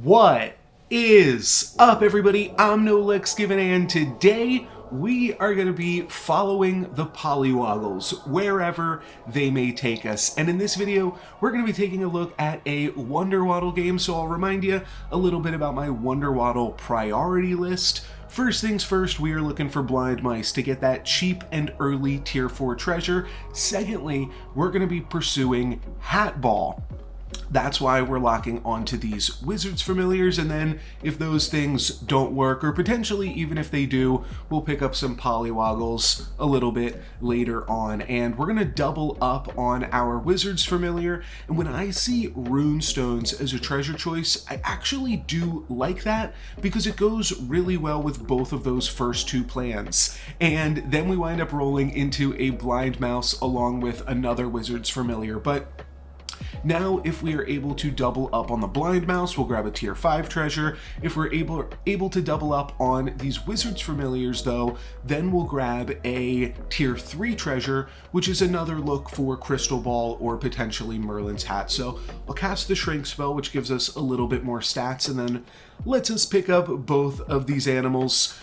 What is up, everybody? I'm NoLucksGiven, and today we are going to be following the Pollywogles wherever they may take us. And in this video, we're going to be taking a look at a Wonder Waddle game. So I'll remind you a little bit about my Wonder Waddle priority list. First things first, we are looking for blind mice to get that cheap and early tier 4 treasure. Secondly, we're going to be pursuing Hat Ball. That's why we're locking onto these Wizards familiars, and then if those things don't work, or potentially even if they do, we'll pick up some Pollywogles a little bit later on. And we're going to double up on our Wizards familiar, and when I see rune stones as a treasure choice, I actually do like that because it goes really well with both of those first two plans. And then we wind up rolling into a blind mouse along with another Wizards familiar. But now, if we are able to double up on the blind mouse, we'll grab a tier 5 treasure. If we're able to double up on these Wizards familiars though, then we'll grab a tier 3 treasure, which is another look for Crystal Ball or potentially Merlin's Hat. So I'll cast the Shrink spell, which gives us a little bit more stats and then lets us pick up both of these animals.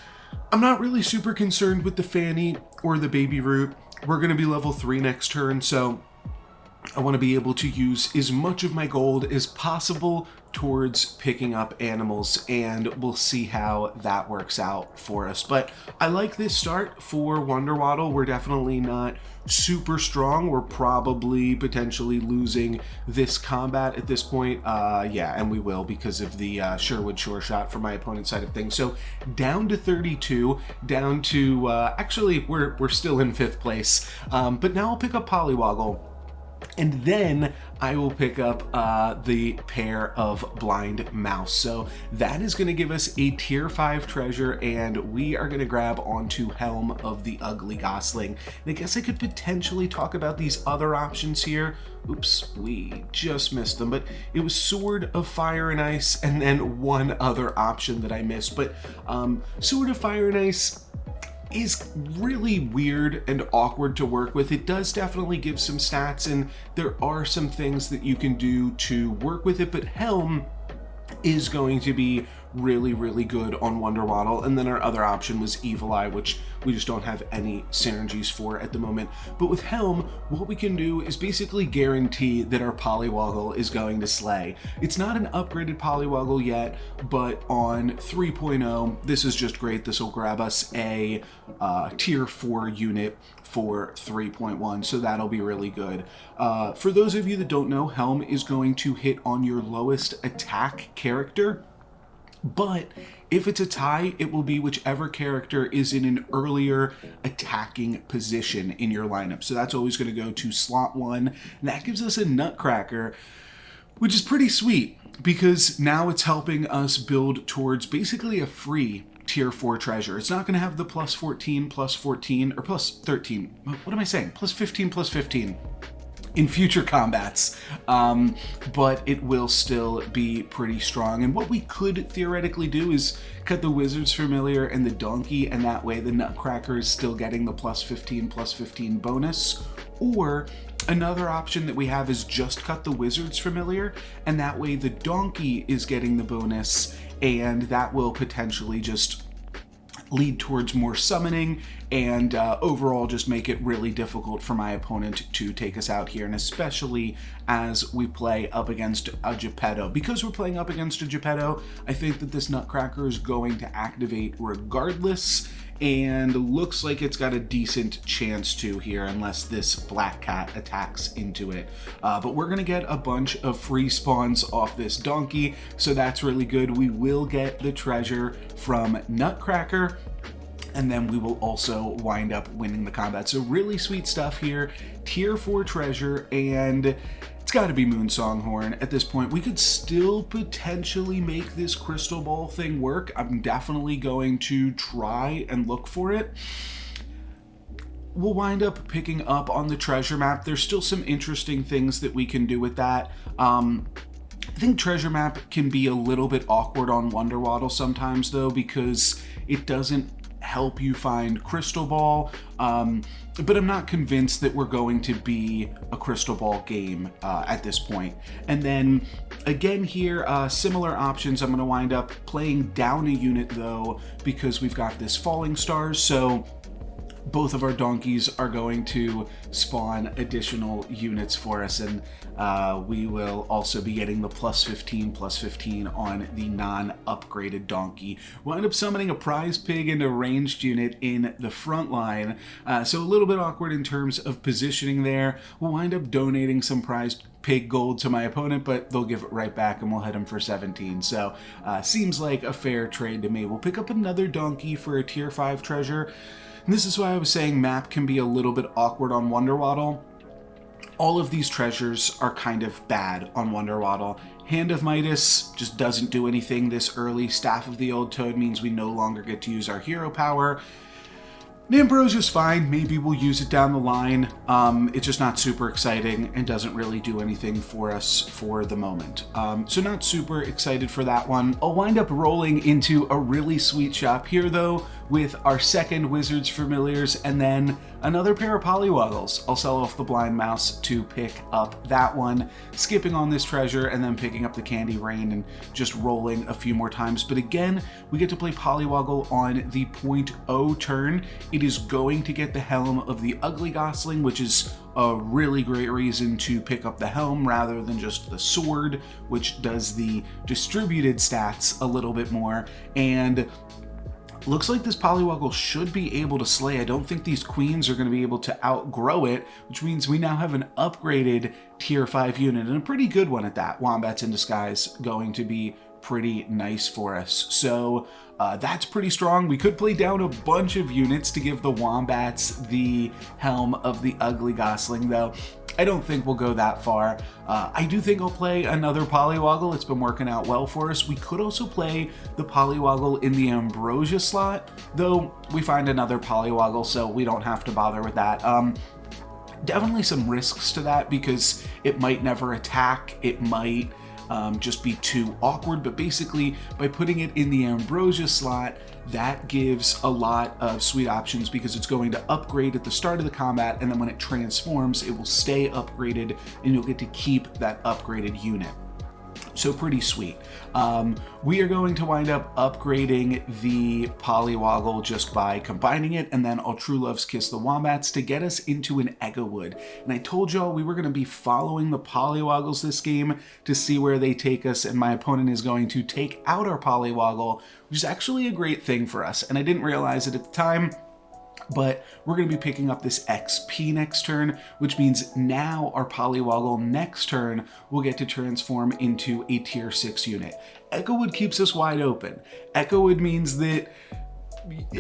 I'm not really super concerned with the Fanny or the Baby Root. We're going to be level 3 next turn, so I want to be able to use as much of my gold as possible towards picking up animals, and we'll see how that works out for us. But I like this start for Wonder Waddle. We're definitely not super strong. We're probably potentially losing this combat at this point. Yeah, and we will because of the Sherwood Shore Shot from my opponent's side of things. So down to 32, down to, actually, we're still in 5th place. But now I'll pick up Pollywoggle. And then I will pick up the pair of blind mouse. So that is going to give us a tier 5 treasure, and we are going to grab onto Helm of the Ugly Gosling. And I guess I could potentially talk about these other options here. Oops, we just missed them, but it was Sword of Fire and Ice and then one other option that I missed. But Sword of Fire and Ice is really weird and awkward to work with. It does definitely give some stats, and there are some things that you can do to work with it, but Helm is going to be really, really good on Wonder Waddle. And then our other option was Evil Eye, which we just don't have any synergies for at the moment. But with Helm, what we can do is basically guarantee that our Pollywoggle is going to slay. It's not an upgraded Pollywoggle yet, but on 3.0, this is just great. This will grab us a tier 4 unit for 3.1, so that'll be really good. For those of you that don't know, Helm is going to hit on your lowest attack character, but if it's a tie, it will be whichever character is in an earlier attacking position in your lineup. So that's always going to go to slot 1. And that gives us a Nutcracker, which is pretty sweet because now it's helping us build towards basically a free tier 4 treasure. It's not going to have the plus 14, or plus 13. What am I saying? Plus 15 in future combats, but it will still be pretty strong. And what we could theoretically do is cut the Wizards familiar and the donkey, and that way the Nutcracker is still getting the plus 15 bonus. Or another option that we have is just cut the Wizards familiar, and that way the donkey is getting the bonus, and that will potentially just lead towards more summoning and overall just make it really difficult for my opponent to take us out here, and especially as we play up against a Geppetto. Because we're playing up against a Geppetto, I think that this Nutcracker is going to activate regardless, and looks like it's got a decent chance to here unless this Black Cat attacks into it. But we're gonna get a bunch of free spawns off this donkey, so that's really good. We will get the treasure from Nutcracker, and then we will also wind up winning the combat. So really sweet stuff here. Tier 4 treasure, and it's got to be Moonsonghorn at this point. We could still potentially make this Crystal Ball thing work. I'm definitely going to try and look for it. We'll wind up picking up on the treasure map. There's still some interesting things that we can do with that. I think treasure map can be a little bit awkward on Wonder Waddle sometimes though, because it doesn't help you find Crystal Ball, but I'm not convinced that we're going to be a Crystal Ball game at this point. And then again here, similar options. I'm going to wind up playing down a unit though, because we've got this Falling Stars, so both of our donkeys are going to spawn additional units for us, and we will also be getting the +15/+15 on the non-upgraded donkey. We'll end up summoning a prize pig and a ranged unit in the front line, so a little bit awkward in terms of positioning there. We'll wind up donating some prized pig gold to my opponent, but they'll give it right back and we'll hit him for 17. So seems like a fair trade to me. We'll pick up another donkey for a tier 5 treasure. And this is why I was saying map can be a little bit awkward on Waddle. All of these treasures are kind of bad on Waddle. Hand of Midas just doesn't do anything this early. Staff of the Old Toad means we no longer get to use our hero power. Ambrosia's fine, maybe we'll use it down the line. It's just not super exciting and doesn't really do anything for us for the moment. So not super excited for that one. I'll wind up rolling into a really sweet shop here though, with our second Wizard's Familiars and then another pair of Pollywogles. I'll sell off the Blind Mouse to pick up that one, skipping on this treasure and then picking up the Candy Rain and just rolling a few more times. But again, we get to play Pollywoggle on the 0.0 turn. It is going to get the Helm of the Ugly Gosling, which is a really great reason to pick up the Helm rather than just the sword, which does the distributed stats a little bit more. And looks like this Pollywoggle should be able to slay. I don't think these queens are going to be able to outgrow it, which means we now have an upgraded tier 5 unit, and a pretty good one at that. Wombats in Disguise going to be pretty nice for us. So that's pretty strong. We could play down a bunch of units to give the Wombats the Helm of the Ugly Gosling, though I don't think we'll go that far. I do think I'll play another Pollywoggle. It's been working out well for us. We could also play the Pollywoggle in the Ambrosia slot, though we find another Pollywoggle, so we don't have to bother with that. Definitely some risks to that because it might never attack. It might just be too awkward, but basically by putting it in the Ambrosia slot, that gives a lot of sweet options because it's going to upgrade at the start of the combat, and then when it transforms, it will stay upgraded and you'll get to keep that upgraded unit. So pretty sweet. We are going to wind up upgrading the Pollywoggle just by combining it, and then I'll True Love's Kiss the Wombats to get us into an Echowood. And I told y'all we were going to be following the Pollywogles this game to see where they take us, and my opponent is going to take out our Pollywoggle, which is actually a great thing for us. And I didn't realize it at the time, but we're going to be picking up this XP next turn, which means now our Pollywoggle next turn will get to transform into a tier 6 unit. Echowood keeps us wide open. Echowood means that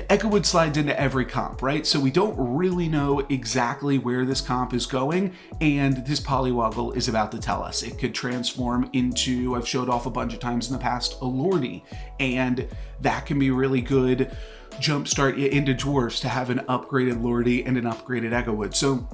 Echowood slides into every comp, right? So we don't really know exactly where this comp is going, and this Pollywoggle is about to tell us. It could transform into, I've showed off a bunch of times in the past, a Lordy, and that can be really good jumpstart into dwarves to have an upgraded Lordy and an upgraded Echowood. So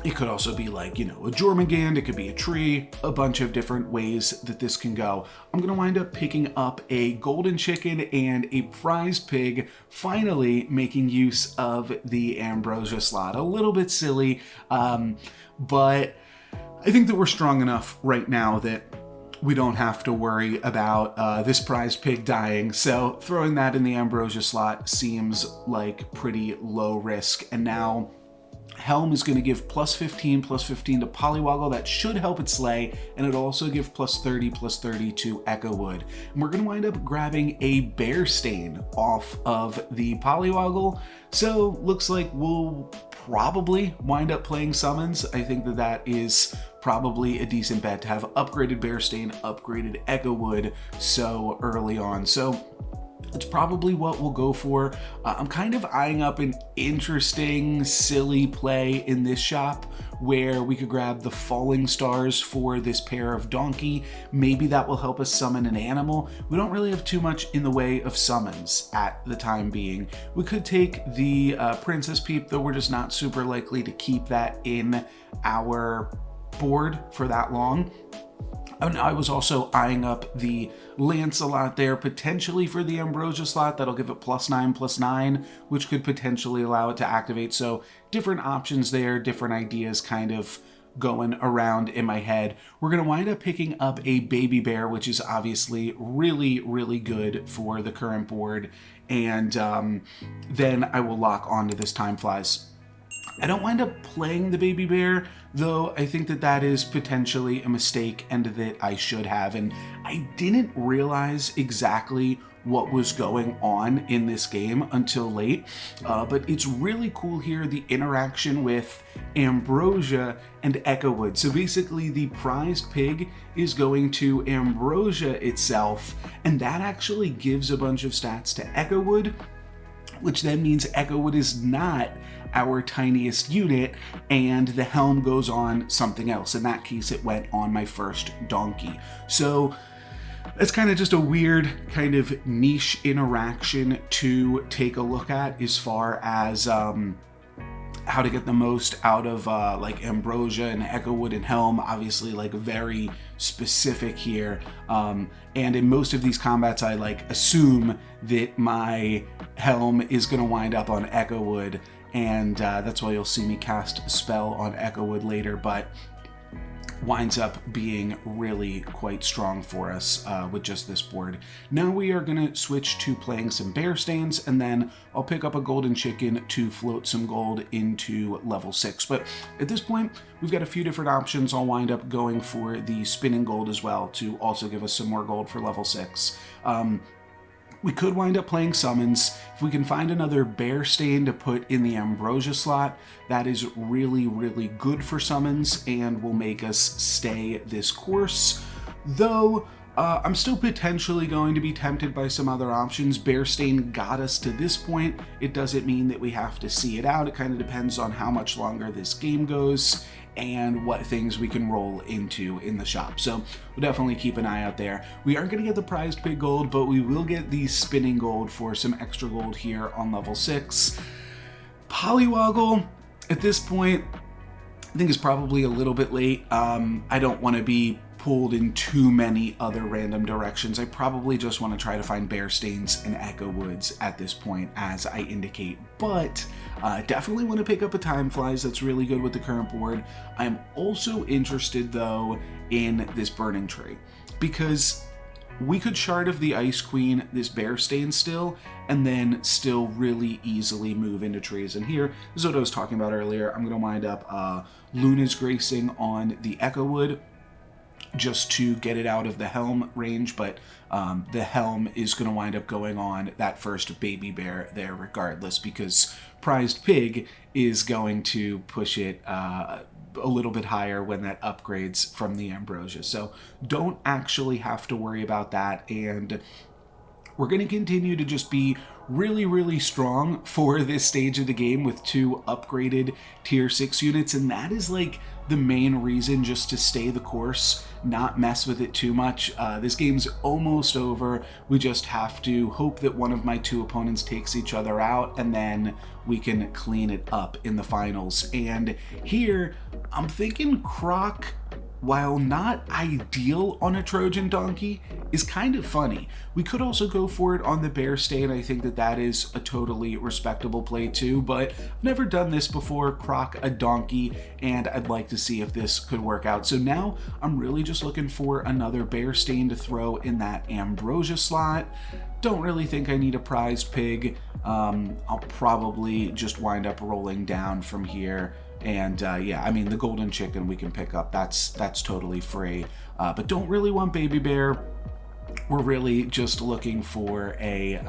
it could also be like, you know, a Jormungand, it could be a tree, a bunch of different ways that this can go. I'm going to wind up picking up a golden chicken and a prize pig, finally making use of the Ambrosia slot. A little bit silly, but I think that we're strong enough right now that we don't have to worry about this prize pig dying. So throwing that in the Ambrosia slot seems like pretty low risk. And now Helm is going to give +15/+15 to Pollywoggle. That should help it slay, and it'll also give +30/+30 to Echowood. And we're going to wind up grabbing a Bear Stain off of the Pollywoggle. So looks like we'll probably wind up playing summons. I think that that is probably a decent bet to have upgraded Bear Stain, upgraded Echowood so early on. So it's probably what we'll go for. I'm kind of eyeing up an interesting, silly play in this shop where we could grab the Falling Stars for this pair of donkey. Maybe that will help us summon an animal. We don't really have too much in the way of summons at the time being. We could take the Princess Peep, though we're just not super likely to keep that in our board for that long. And I was also eyeing up the Lancelot there, potentially for the Ambrosia slot. That'll give it +9/+9, which could potentially allow it to activate. So different options there, different ideas kind of going around in my head. We're going to wind up picking up a baby bear, which is obviously really, really good for the current board. And then I will lock onto this Time Flies. I don't wind up playing the baby bear, though I think that that is potentially a mistake and that I should have. And I didn't realize exactly what was going on in this game until late, but it's really cool here, the interaction with Ambrosia and Echowood. So basically the prized pig is going to Ambrosia itself, and that actually gives a bunch of stats to Echowood, which then means Echowood is not our tiniest unit, and the Helm goes on something else. In that case, it went on my first donkey. So it's kind of just a weird kind of niche interaction to take a look at as far as how to get the most out of like Ambrosia and Echowood and Helm. Obviously like very specific here, and in most of these combats I like assume that my Helm is going to wind up on Echowood, and that's why you'll see me cast a spell on Echowood later, but winds up being really quite strong for us with just this board. Now we are going to switch to playing some bear stains, and then I'll pick up a golden chicken to float some gold into level 6. But at this point, we've got a few different options. I'll wind up going for the spinning gold as well to also give us some more gold for level 6. We could wind up playing summons. If we can find another bear stain to put in the Ambrosia slot, that is really, really good for summons and will make us stay this course. Though, I'm still potentially going to be tempted by some other options. Bear stain got us to this point. It doesn't mean that we have to see it out. It kind of depends on how much longer this game goes and what things we can roll into in the shop. So we'll definitely keep an eye out there. We aren't going to get the prized pig gold, but we will get the spinning gold for some extra gold here on level 6. Pollywoggle, at this point, I think is probably a little bit late. I don't want to be pulled in too many other random directions. I probably just want to try to find bear stains and echo woods at this point, as I indicate, but definitely want to pick up a Time Flies. That's really good with the current board. I'm also interested though in this burning tree, because we could Shard of the Ice Queen this bear stain still, and then still really easily move into trees. And here is what I was talking about earlier. I'm going to wind up Luna's Gracing on the Echo Wood, just to get it out of the Helm range, but the Helm is going to wind up going on that first baby bear there regardless, because prized pig is going to push it a little bit higher when that upgrades from the Ambrosia. So don't actually have to worry about that, and we're going to continue to just be really, really strong for this stage of the game with 2 upgraded tier 6 units, and that is like the main reason, just to stay the course, not mess with it too much. This game's almost over. We just have to hope that one of my 2 opponents takes each other out, and then we can clean it up in the finals. And here, I'm thinking Croc, while not ideal on a Trojan donkey, is kind of funny. We could also go for it on the bear stain. I think that that is a totally respectable play too, but I've never done this before, Croc a donkey, and I'd like to see if this could work out. So now I'm really just looking for another bear stain to throw in that Ambrosia slot. Don't really think I need a prized pig. I'll probably just wind up rolling down from here. And yeah, I mean, the golden chicken we can pick up, that's totally free, but don't really want baby bear. We're really just looking for a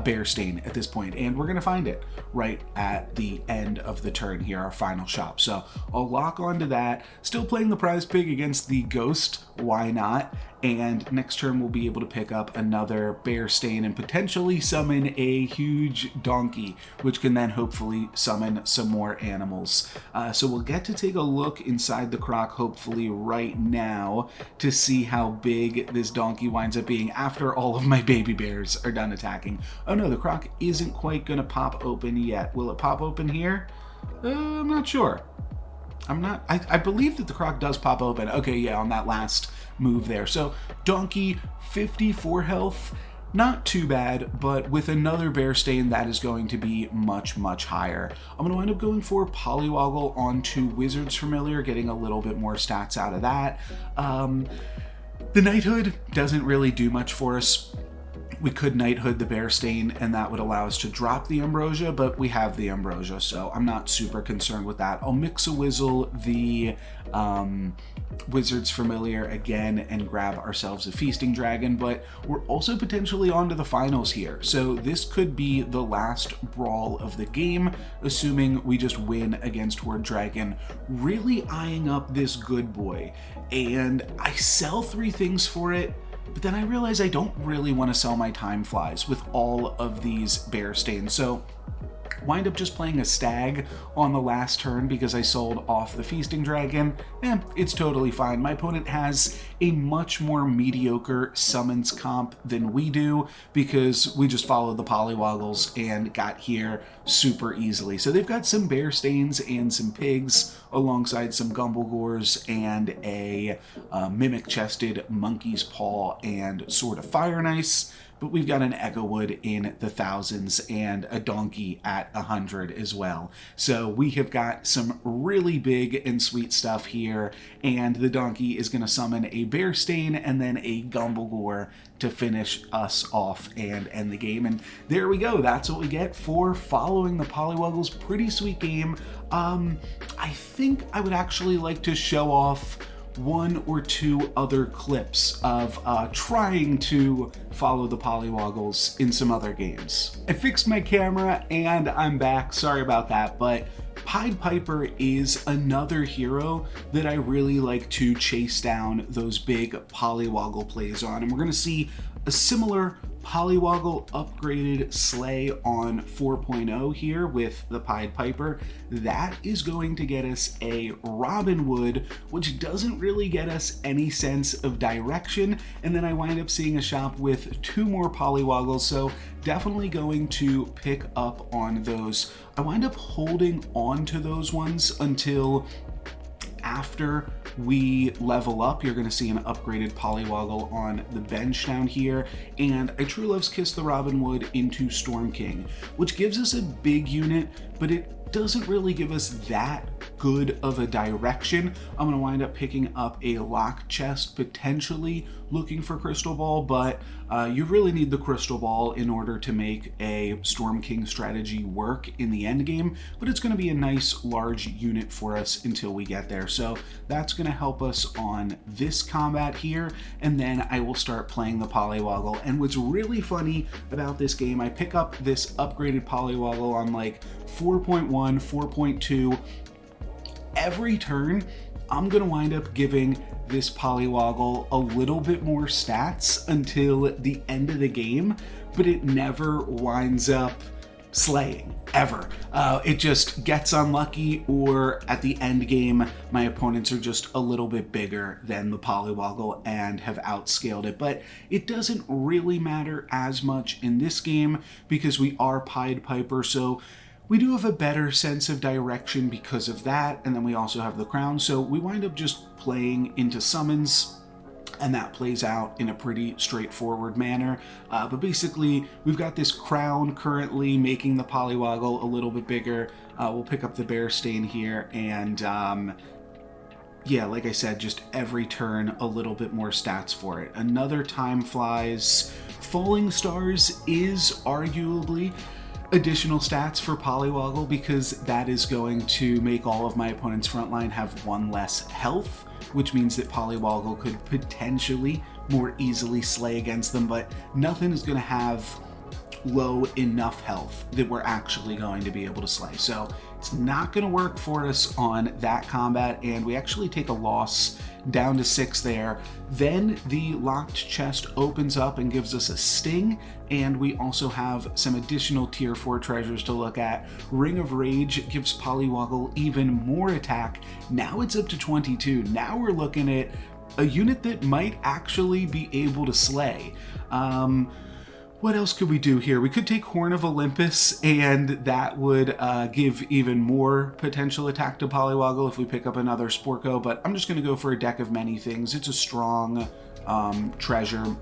bear stain at this point, and we're gonna find it right at the end of the turn here, our final shop. So I'll lock onto that. Still playing the prize pig against the ghost, why not? And next turn we'll be able to pick up another bear stain and potentially summon a huge donkey, which can then hopefully summon some more animals. So we'll get to take a look inside the croc hopefully right now to see how big this donkey winds up being after all of my baby bears are done attacking. Oh no, the croc isn't quite gonna pop open yet. Will it pop open here? I'm not sure. I believe that the croc does pop open. Okay, yeah, on that last move there. So donkey, 54 health. Not too bad, but with another bear stain, that is going to be much, much higher. I'm going to wind up going for Pollywoggle onto Wizard's Familiar, getting a little bit more stats out of that. The Knighthood doesn't really do much for us. We could Knighthood the bear stain, and that would allow us to drop the Ambrosia, but we have the Ambrosia, so I'm not super concerned with that. I'll Mix-a-Wizzle the Wizard's Familiar again and grab ourselves a Feasting Dragon, but we're also potentially on to the finals here. So this could be the last brawl of the game, assuming we just win against Horde Dragon. Really eyeing up this good boy, and I sell 3 things for it, but then I realize I don't really want to sell my time flies with all of these bear stains. So wind up just playing a stag on the last turn because I sold off the Feasting Dragon. It's totally fine. My opponent has a much more mediocre summons comp than we do because we just followed the Polywoggles and got here super easily. So they've got some bear stains and some pigs alongside some Gumblegores and a mimic-chested monkey's paw and Sword of Fire and Ice. But we've got an Echowood in the thousands and a donkey at 100 as well. So we have got some really big and sweet stuff here, and the donkey is going to summon a bear stain and then a Gumblegore to finish us off and end the game. And there we go. That's what we get for following the Polywoggles. Pretty sweet game. I think I would actually like to show off 1 or 2 other clips of trying to follow the Polywoggles in some other games. I fixed my camera and I'm back. Sorry about that, but Pied Piper is another hero that I really like to chase down those big Pollywoggle plays on, and we're going to see a similar Pollywoggle upgraded sleigh on 4.0 here with the Pied Piper. That is going to get us a Robin Wood, which doesn't really get us any sense of direction, and then I wind up seeing a shop with 2 more Polywoggles, so definitely going to pick up on those. I wind up holding on to those ones until after we level up. You're going to see an upgraded Pollywoggle on the bench down here, and I True Love's Kiss the Robin Wood into Storm King, which gives us a big unit, but it doesn't really give us that good of a direction. I'm going to wind up picking up a lock chest, potentially looking for Crystal Ball, but you really need the Crystal Ball in order to make a Storm King strategy work in the end game, but it's going to be a nice large unit for us until we get there. So that's going to help us on this combat here, and then I will start playing the Pollywoggle. And what's really funny about this game, I pick up this upgraded Pollywoggle on like 4.1, 4.2. Every turn, I'm going to wind up giving this Pollywoggle a little bit more stats until the end of the game, but it never winds up slaying, ever. It just gets unlucky, or at the end game, my opponents are just a little bit bigger than the Pollywoggle and have outscaled it. But it doesn't really matter as much in this game because we are Pied Piper, so we do have a better sense of direction because of that, and then we also have the crown, so we wind up just playing into summons, and that plays out in a pretty straightforward manner. But basically, we've got this crown currently making the Pollywoggle a little bit bigger. We'll pick up the bear stain here, and yeah, like I said, just every turn a little bit more stats for it. Another time flies. Falling Stars is arguably additional stats for Pollywoggle because that is going to make all of my opponent's frontline have 1 less health, which means that Pollywoggle could potentially more easily slay against them, but nothing is going to have low enough health that we're actually going to be able to slay. So it's not going to work for us on that combat, and we actually take a loss down to 6 there. Then the locked chest opens up and gives us a sting, and we also have some additional tier 4 treasures to look at. Ring of Rage gives Pollywoggle even more attack. Now it's up to 22. Now we're looking at a unit that might actually be able to slay. What else could we do here? We could take Horn of Olympus, and that would give even more potential attack to Pollywoggle if we pick up another Sporko, but I'm just going to go for a deck of many things. It's a strong treasure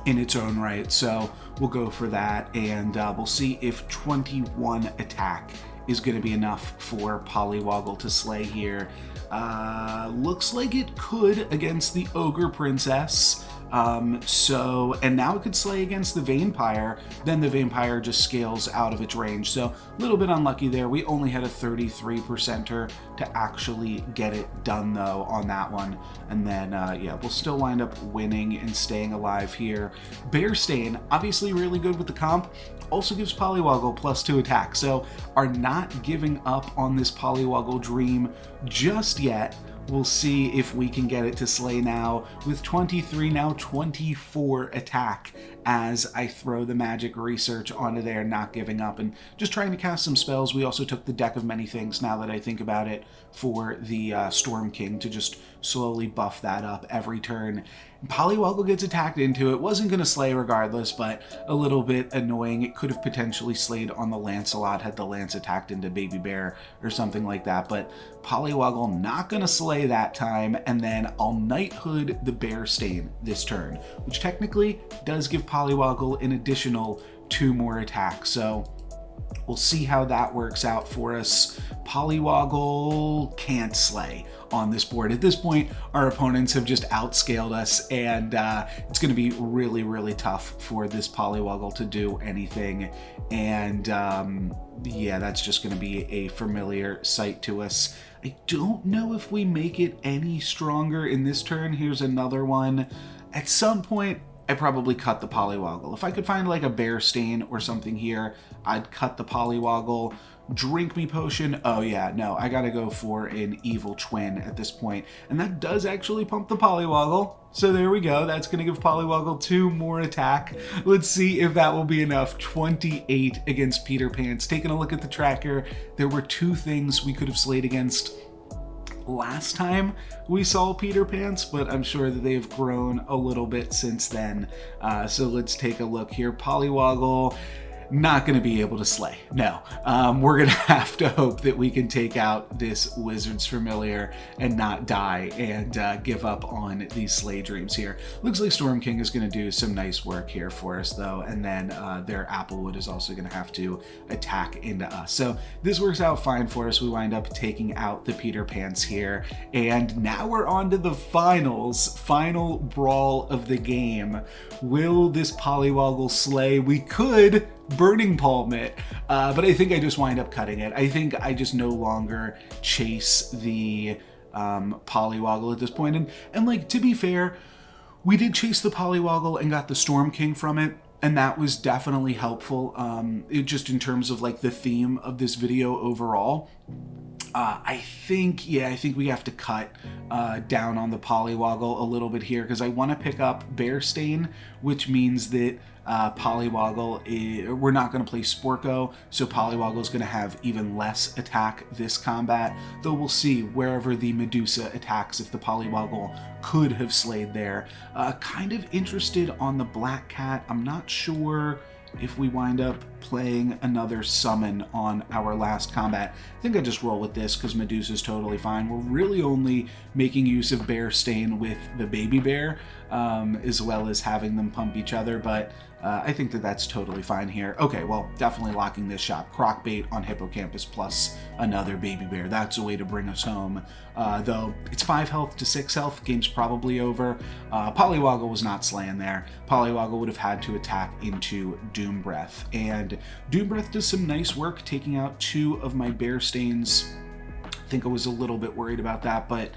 in its own right, so we'll go for that, and we'll see if 21 attack is going to be enough for Pollywoggle to slay here. Looks like it could against the Ogre Princess. And now it could slay against the Vampire, then the Vampire just scales out of its range. So a little bit unlucky there. We only had a 33%er to actually get it done though on that one. And then, yeah, we'll still wind up winning and staying alive here. Bearstain, obviously really good with the comp, also gives Pollywoggle +2 attack. So are not giving up on this Pollywoggle dream just yet. We'll see if we can get it to slay now with 23, now 24 attack as I throw the magic research onto there, not giving up and just trying to cast some spells. We also took the deck of many things, now that I think about it, for the Storm King to just slowly buff that up every turn. Pollywoggle gets attacked into it. Wasn't going to slay regardless, but a little bit annoying. It could have potentially slayed on the Lancelot had the Lance attacked into Baby Bear or something like that, but Pollywoggle not going to slay that time, and then I'll Knighthood the Bearstain this turn, which technically does give Pollywoggle an additional 2 more attacks, so we'll see how that works out for us. Pollywoggle can't slay on this board. At this point, our opponents have just outscaled us, and it's going to be really, really tough for this Pollywoggle to do anything. And yeah, that's just going to be a familiar sight to us. I don't know if we make it any stronger in this turn. Here's another one. At some point, I probably cut the Pollywoggle. If I could find like a Bearstain or something here, I'd cut the Pollywoggle. Drink me potion. Oh yeah, no, I gotta go for an evil twin at this point. And that does actually pump the Pollywoggle. So there we go. That's gonna give Pollywoggle 2 more attack. Let's see if that will be enough. 28 against Peter Pants. Taking a look at the tracker, there were 2 things we could have slayed against last time we saw Peter Pants, but I'm sure that they've grown a little bit since then. So let's take a look here. Pollywoggle, not going to be able to slay. No, we're going to have to hope that we can take out this Wizard's Familiar and not die and give up on these slay dreams here. Looks like Storm King is going to do some nice work here for us though, and then their Applewood is also going to have to attack into us. So this works out fine for us. We wind up taking out the Peter Pants here, and now we're on to the final brawl of the game. Will this Pollywoggle slay? We could Burning Palm it, but I think I just wind up cutting it. I think I just no longer chase the Pollywoggle at this point. And like, to be fair, we did chase the Pollywoggle and got the Storm King from it, and that was definitely helpful. It just in terms of like the theme of this video overall. I think we have to cut down on the Pollywoggle a little bit here, because I want to pick up Bearstain, which means that Pollywoggle, we're not going to play Sporko, so Pollywoggle is going to have even less attack this combat, though we'll see wherever the Medusa attacks if the Pollywoggle could have slayed there. Kind of interested on the Black Cat. I'm not sure if we wind up playing another summon on our last combat. I think I just roll with this because Medusa's totally fine. We're really only making use of Bearstain with the Baby Bear, as well as having them pump each other, but I think that that's totally fine here. Okay, well, definitely locking this shot. Crocbait on Hippocampus plus another Baby Bear. That's a way to bring us home. Though it's 5 health to 6 health. Game's probably over. Pollywoggle was not slaying there. Pollywoggle would have had to attack into Doom Breath. And Doom Breath does some nice work taking out 2 of my Bearstains. I think I was a little bit worried about that, but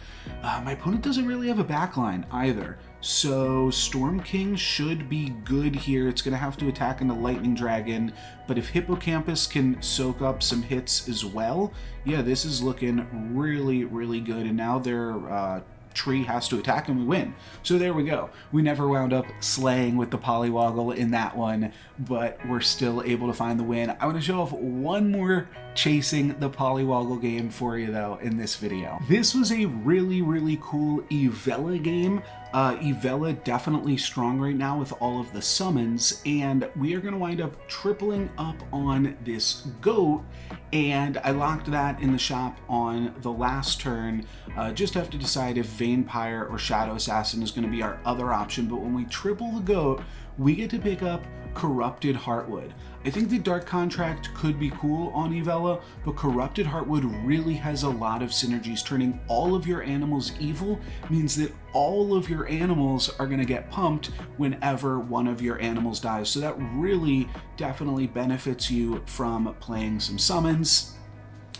my opponent doesn't really have a backline either. So Storm King should be good here. It's going to have to attack into Lightning Dragon, but if Hippocampus can soak up some hits as well, yeah, this is looking really, really good. And now their tree has to attack and we win. So there we go. We never wound up slaying with the Pollywoggle in that one, but we're still able to find the win. I want to show off one more chasing the Pollywoggle game for you though in this video. This was a really, really cool Evella game. Evella definitely strong right now with all of the summons, and we are going to wind up tripling up on this goat, and I locked that in the shop on the last turn. Just have to decide if Vampire or Shadow Assassin is going to be our other option, but when we triple the goat, we get to pick up Corrupted Heartwood. I think the Dark Contract could be cool on Evella, but Corrupted Heartwood really has a lot of synergies. Turning all of your animals evil means that all of your animals are going to get pumped whenever one of your animals dies. So that really definitely benefits you from playing some summons.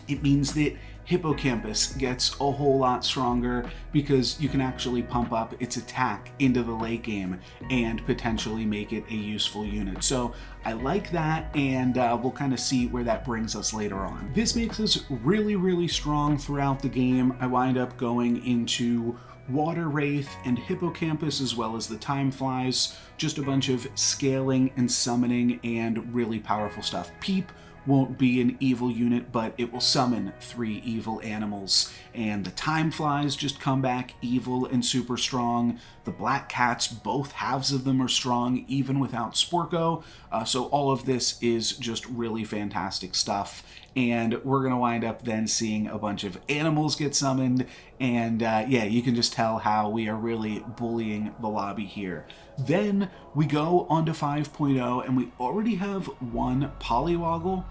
It means that Hippocampus gets a whole lot stronger because you can actually pump up its attack into the late game and potentially make it a useful unit. So I like that, and we'll kind of see where that brings us later on. This makes us really, really strong throughout the game. I wind up going into Water Wraith and Hippocampus, as well as the Time Flies. Just a bunch of scaling and summoning and really powerful stuff. Peep won't be an evil unit, but it will summon 3 evil animals. And the Time Flies just come back evil and super strong. The Black Cats, both halves of them are strong, even without Sporko. So all of this is just really fantastic stuff. And we're going to wind up then seeing a bunch of animals get summoned. And yeah, you can just tell how we are really bullying the lobby here. Then we go on to 5.0, and we already have 1 Pollywoggle.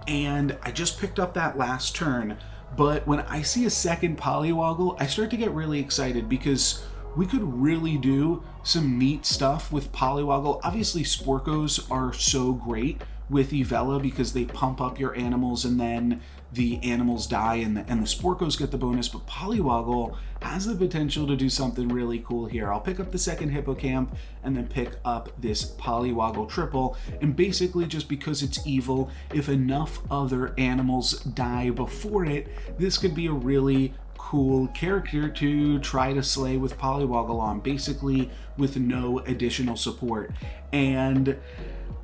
And I just picked up that last turn, but when I see a second Pollywoggle, I start to get really excited because we could really do some neat stuff with Pollywoggle. Obviously, Sporkos are so great with Evella because they pump up your animals and then the animals die and the Sporkos get the bonus, but Pollywoggle has the potential to do something really cool here. I'll pick up the second Hippocamp and then pick up this Pollywoggle triple, and basically just because it's evil, if enough other animals die before it, this could be a really cool character to try to slay with Pollywoggle on, basically with no additional support. And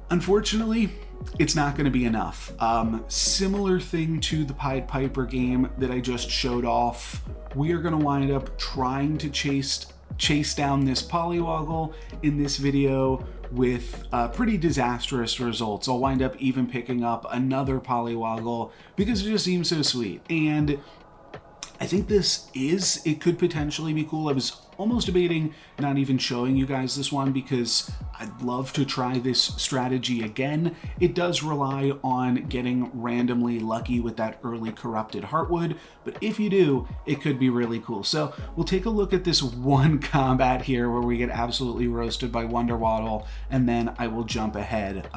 unfortunately, it's not going to be enough. Similar thing to the Pied Piper game that I just showed off. We are going to wind up trying to chase down this Pollywoggle in this video with pretty disastrous results. I'll wind up even picking up another Pollywoggle because it just seems so sweet. And I think it could potentially be cool. I was almost debating not even showing you guys this one because I'd love to try this strategy again. It does rely on getting randomly lucky with that early Corrupted Heartwood, but if you do, it could be really cool. So we'll take a look at this one combat here where we get absolutely roasted by Wonder Waddle, and then I will jump ahead.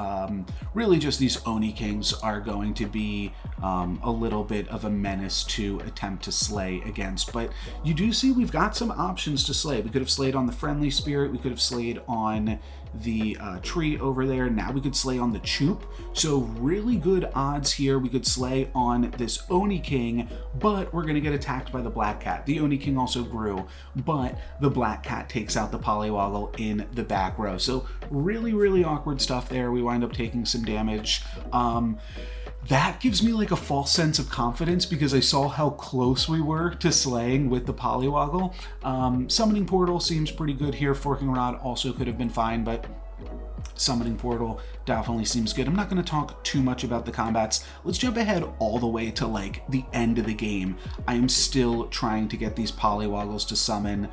Really just these Oni Kings are going to be a little bit of a menace to attempt to slay against, but you do see we've got some options to slay. We could have slayed on the Friendly Spirit, we could have slayed on the tree over there, now we could slay on the Choop, so really good odds here. We could slay on this Oni King, but we're gonna get attacked by the Black Cat. The Oni King also grew, but the Black Cat takes out the Pollywoggle in the back row, so really awkward stuff there. We wind up taking some damage. That gives me like a false sense of confidence because I saw how close we were to slaying with the Pollywoggle. Summoning Portal seems pretty good here. Forking Rod also could have been fine, but Summoning Portal definitely seems good. I'm not going to talk too much about the combats. Let's jump ahead all the way to like the end of the game. I am still trying to get these Polywoggles to summon.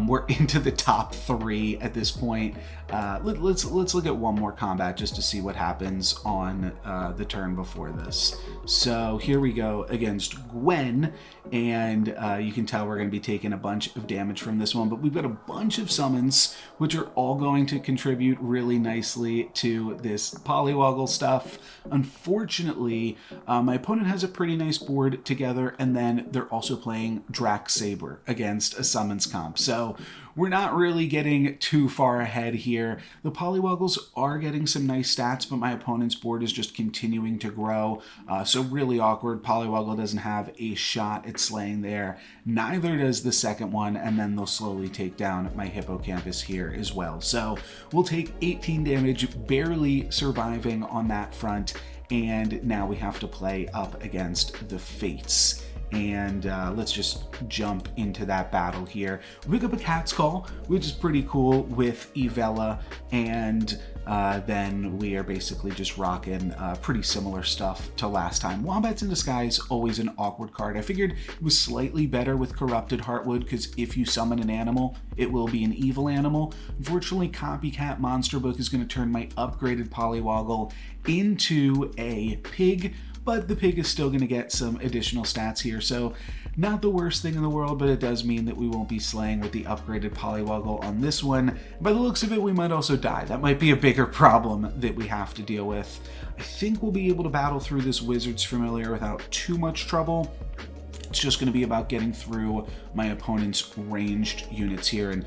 We're into the top 3 at this point. Let's look at one more combat just to see what happens on the turn before this. So here we go against Gwen, and you can tell we're going to be taking a bunch of damage from this one, but we've got a bunch of summons which are all going to contribute really nicely to this Pollywoggle stuff. Unfortunately, my opponent has a pretty nice board together, and then they're also playing Drac Saber against a summons comp. So we're not really getting too far ahead here. The Polywoggles are getting some nice stats, but my opponent's board is just continuing to grow. So really awkward. Pollywoggle doesn't have a shot at slaying there. Neither does the second one, and then they'll slowly take down my Hippocampus here as well. So we'll take 18 damage, barely surviving on that front, and now we have to play up against the Fates. and let's just jump into that battle here. We pick up a Cat's Call, which is pretty cool with Evella, and then we are basically just rocking pretty similar stuff to last time. Wombats in Disguise, always an awkward card. I figured it was slightly better with Corrupted Heartwood, because if you summon an animal, it will be an evil animal. Unfortunately, Copycat Monster Book is going to turn my upgraded Pollywoggle into a pig, but the pig is still going to get some additional stats here, so not the worst thing in the world, but it does mean that we won't be slaying with the upgraded Pollywoggle on this one. By the looks of it, we might also die. That might be a bigger problem that we have to deal with. I think we'll be able to battle through this Wizard's Familiar without too much trouble. It's just going to be about getting through my opponent's ranged units here, and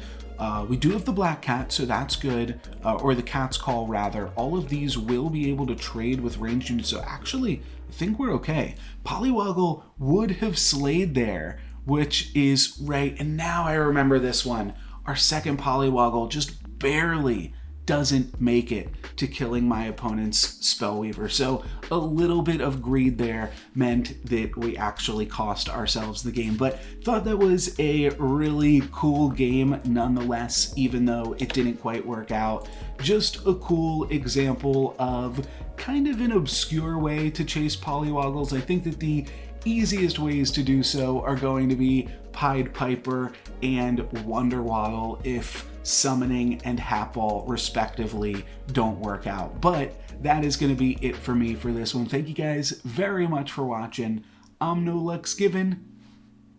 we do have the Black Cat, so that's good, or the Cat's Call rather. All of these will be able to trade with ranged units, so actually I think we're okay. Pollywoggle would have slayed there, which is right, and now I remember this one. Our second Pollywoggle just barely doesn't make it to killing my opponent's Spellweaver. So a little bit of greed there meant that we actually cost ourselves the game, but thought that was a really cool game nonetheless, even though it didn't quite work out. Just a cool example of kind of an obscure way to chase Polywoggles. I think that the easiest ways to do so are going to be Pied Piper and Wonder Waddle if Summoning and Hatball respectively don't work out. But that is going to be it for me for this one. Thank you guys very much for watching. I'm NoLucksGiven.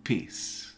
Peace.